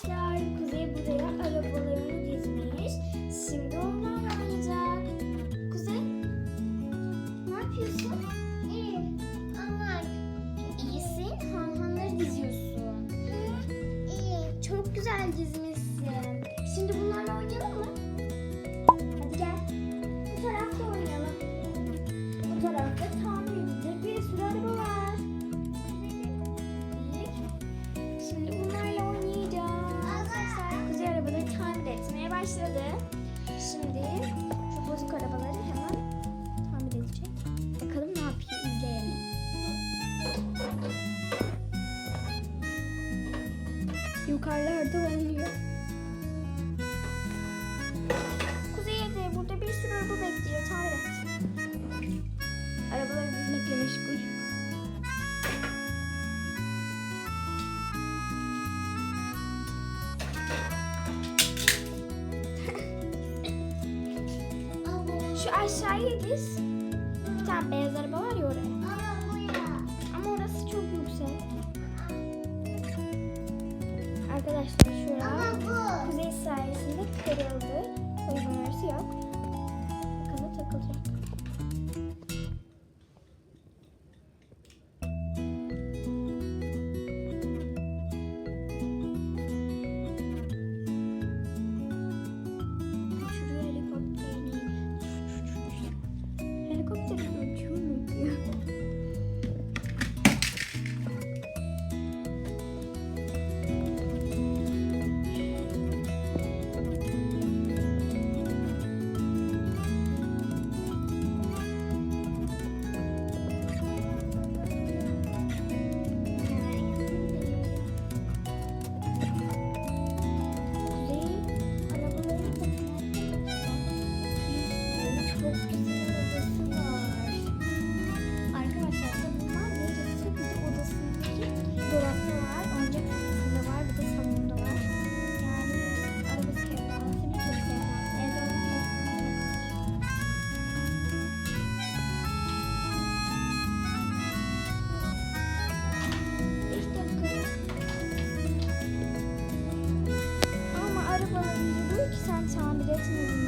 arkadaşlar, Kuzey buraya arabalarını dizmiş. Şimdi onlarla oynayacak. Kuzey, ne yapıyorsun? İyi. Ama İyisin, hanhanları diziyorsun. iyi. Çok güzel dizmişsin. Şimdi bunlarla oynayalım mı? Hadi gel. Bu tarafta oynayalım. Bu tarafta tamir edilecek bir sürü araba var. Şimdi bunlarla oynayacağız. Arkadaşlar Kuzey arabaları tamir etmeye başladı. Şimdi şu bozuk arabaları hemen tamir edecek. Bakalım ne yapıyor, izleyelim. Yukarılarda oynuyor. Kuzey evde burada bir sürü araba bekliyor. Tamir et. Arabaları dizmekle meşgul. Şu aşağıya diz. Bir tane beyaz araba var ya oraya. Ama buraya. Ama orası çok yüksek. Arkadaşlar şuraya Ama bu. Kuzey sayesinde kırıldı. O yüzden orası yok. Bakalım takılacak. Şuraya helikopterini. Helikopterin uçuyor mu? Ama arabalarını diyor ki sen tamir etmedin